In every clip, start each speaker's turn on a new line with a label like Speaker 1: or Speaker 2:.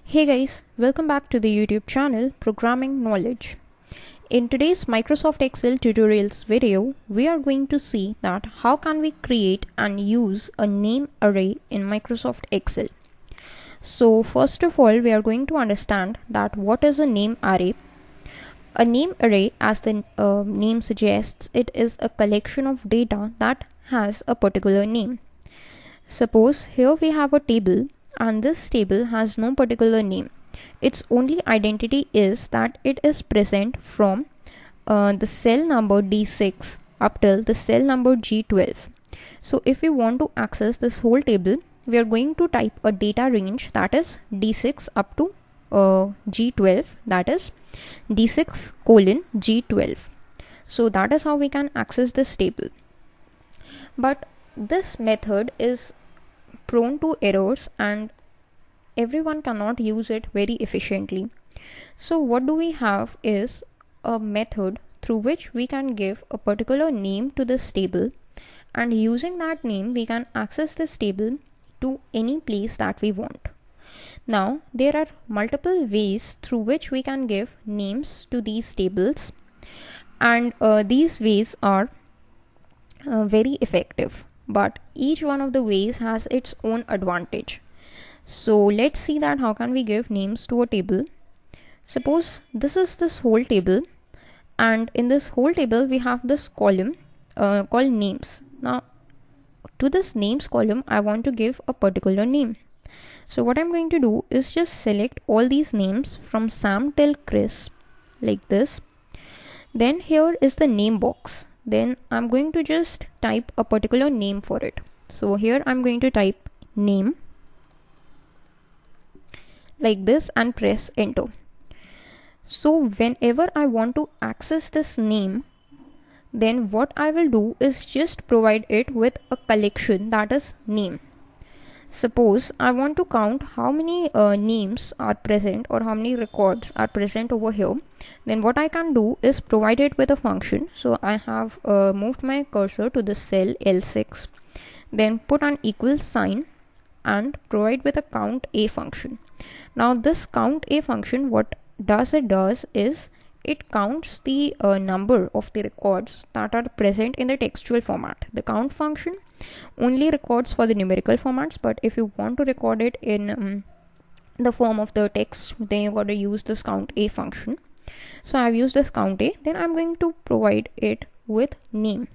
Speaker 1: Hey guys, welcome back to the YouTube channel Programming Knowledge. In today's Microsoft Excel tutorials video, we are going to see that how can we create and use a name array in Microsoft Excel. So first of all, we are going to understand that what is a name array. A name array, as the name suggests, it is a collection of data that has a particular name. Suppose here we have a table and this table has no particular name. Its only identity is that it is present from the cell number D6 up till the cell number G12. So if we want to access this whole table, we are going to type a data range that is D6 up to G12, that is D6 colon G12. So that is how we can access this table. But this method is prone to errors and everyone cannot use it very efficiently. So what do we have is a method through which we can give a particular name to this table, and using that name we can access this table to any place that we want. Now there are multiple ways through which we can give names to these tables, and these ways are very effective, but each one of the ways has its own advantage. So let's see that how can we give names to a table. Suppose this is this whole table, and in this whole table we have this column called names. Now to this names column I want to give a particular name. So what I'm going to do is just select all these names from Sam till Chris like this. Then here is the name box. Then I'm going to just type a particular name for it. So here I'm going to type name like this and press enter. So whenever I want to access this name, then what I will do is just provide it with a collection that is name. Suppose I want to count how many names are present or how many records are present over here, then what I can do is provide it with a function. So I have moved my cursor to the cell L6, then put an equal sign and provide with a count a function. Now this count a function, what does is it counts the number of the records that are present in the textual format. The count function only records for the numerical formats, but if you want to record it in the form of the text, then you got to use this count a function. So I've used this count a, then I'm going to provide it with name.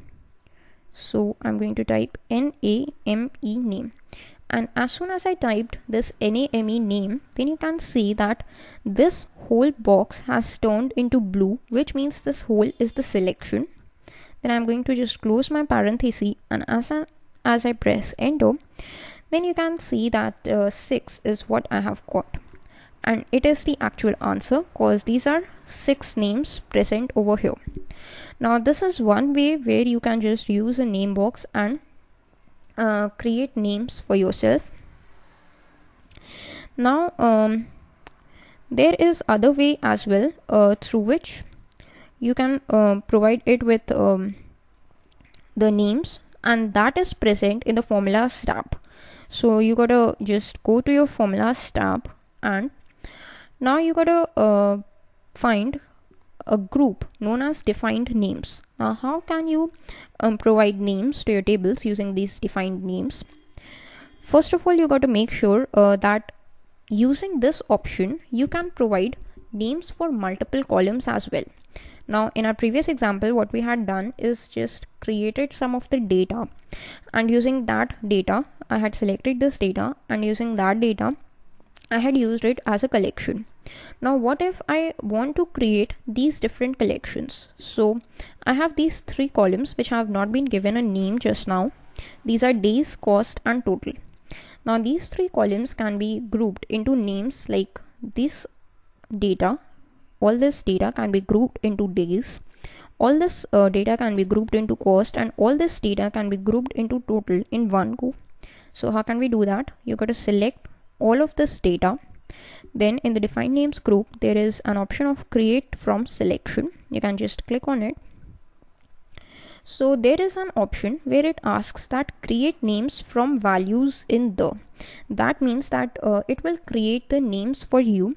Speaker 1: So I'm going to type NAME name, and as soon as I typed this NAME name, then you can see that this whole box has turned into blue, which means this whole is the selection. Then I'm going to just close my parenthesis, and as I press enter, then you can see that 6 is what I have got, and it is the actual answer because these are 6 names present over here. Now this is one way where you can just use a name box and create names for yourself. Now there is other way as well through which you can provide it with the names, and that is present in the formulas tab. So you gotta just go to your formulas tab, and now you gotta find a group known as defined names. Now how can you provide names to your tables using these defined names? First of all, you got to make sure that using this option you can provide names for multiple columns as well. Now in our previous example, what we had done is just created some of the data, and using that data I had selected this data, and using that data I had used it as a collection. Now what if I want to create these different collections? So I have these 3 columns which have not been given a name just now. These are days, cost and total. Now these 3 columns can be grouped into names like this data. All this data can be grouped into days. All this data can be grouped into cost, and all this data can be grouped into total in one go. So how can we do that? You got to select all of this data. Then in the defined names group, there is an option of create from selection. You can just click on it. So there is an option where it asks that create names from values in the. That means that it will create the names for you,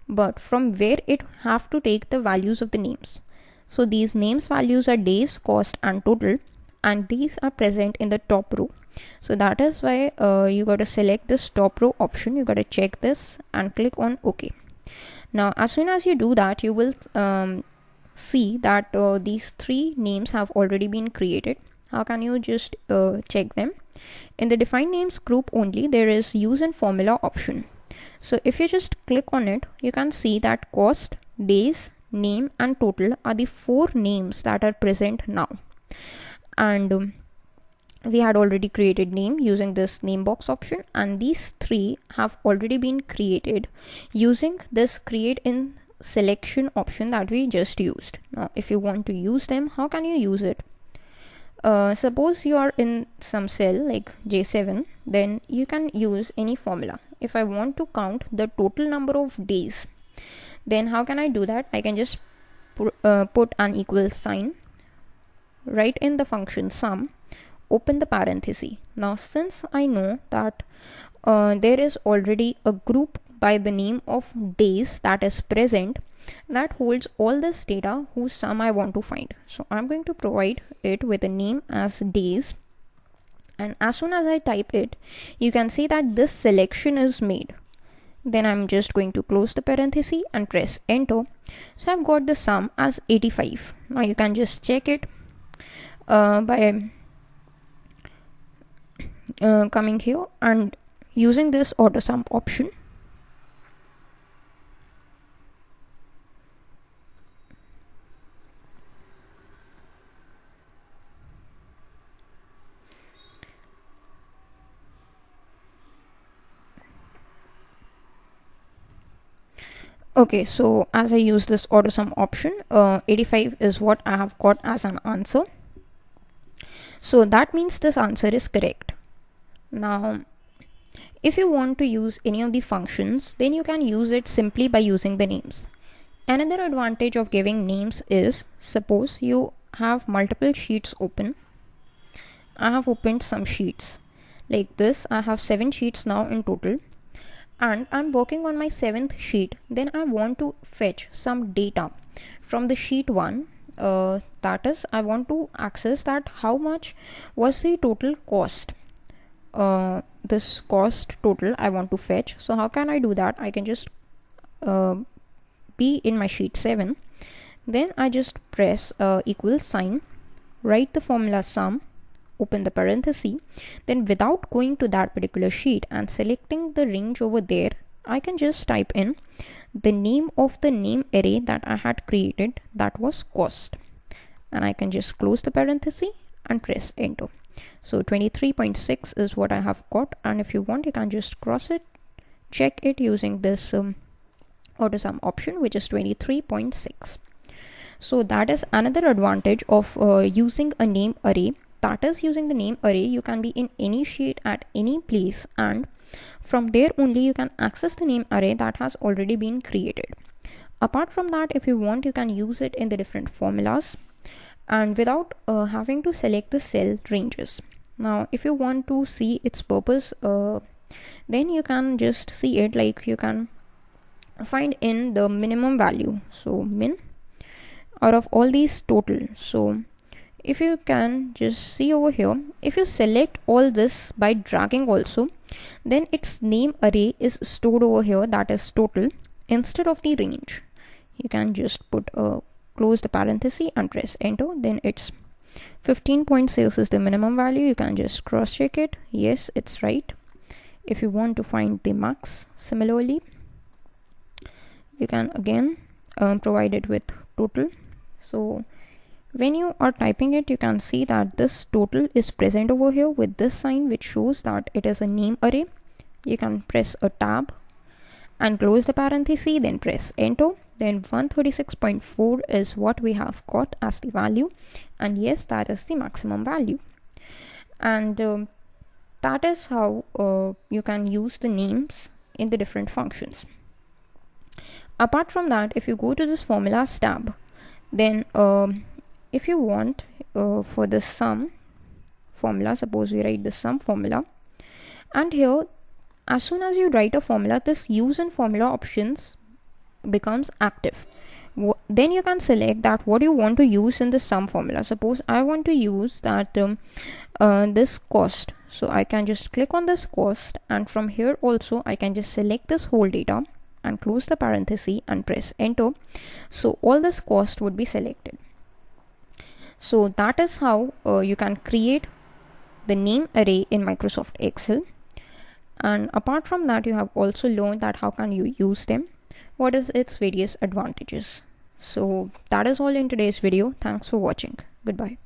Speaker 1: but from where it have to take the values of the names. So these names values are days, cost and total, and these are present in the top row. So that is why you got to select this top row option. You got to check this and click on OK. Now as soon as you do that, you will see that these three names have already been created. How can you just check them? In the define names group only, there is use in formula option. So if you just click on it, you can see that cost, days, name and total are the four names that are present now. And we had already created name using this name box option, and these three have already been created using this create in selection option that we just used. Now if you want to use them, how can you use it? Suppose you are in some cell like J7, then you can use any formula. If I want to count the total number of days, then how can I do that? I can just put an equal sign, write in the function sum, open the parenthesis. Now since I know that there is already a group by the name of days that is present, that holds all this data whose sum I want to find. So I'm going to provide it with a name as days, and as soon as I type it, you can see that this selection is made. Then I'm just going to close the parenthesis and press enter. So I've got the sum as 85. Now you can just check it by coming here and using this auto sum option. Okay, so as I use this auto sum option, 85 is what I have got as an answer. So that means this answer is correct. Now, if you want to use any of the functions, then you can use it simply by using the names. Another advantage of giving names is, suppose you have multiple sheets open. I have opened some sheets like this. I have 7 sheets now in total, and I'm working on my 7th sheet. Then I want to fetch some data from the sheet 1. That is, I want to access that how much was the total cost. This cost total I want to fetch. So how can I do that? I can just be in my sheet 7. Then I just press equal sign, write the formula sum, open the parenthesis. Then without going to that particular sheet and selecting the range over there, I can just type in the name of the name array that I had created, that was cost, and I can just close the parenthesis and press enter. So 23.6 is what I have got, and if you want, you can just cross it, check it using this auto sum option, which is 23.6. So that is another advantage of using a name array. That is, using the name array, you can be in any sheet at any place, and from there only you can access the name array that has already been created. Apart from that, if you want, you can use it in the different formulas and without having to select the cell ranges. Now if you want to see its purpose, then you can just see it like you can find in the minimum value, so min out of all these total. So if you can just see over here, if you select all this by dragging also, then its name array is stored over here, that is total, instead of the range. You can just put close the parenthesis and press enter. Then it's 15.6 is the minimum value. You can just cross check it. Yes, it's right. If you want to find the max, similarly, you can again provide it with total. So when you are typing it, you can see that this total is present over here with this sign, which shows that it is a name array. You can press a tab and close the parenthesis, then press enter. Then 136.4 is what we have got as the value, and yes, that is the maximum value. And that is how you can use the names in the different functions. Apart from that, if you go to this formulas tab, then if you want, for the sum formula, suppose we write the sum formula, and here as soon as you write a formula, this use in formula options becomes active. Then you can select that what you want to use in the sum formula. Suppose I want to use that this cost, so I can just click on this cost, and from here also I can just select this whole data and close the parenthesis and press enter. So all this cost would be selected. So that is how you can create the name array in Microsoft Excel. And apart from that, you have also learned that how can you use them, what is its various advantages. So that is all in today's video. Thanks for watching. Goodbye.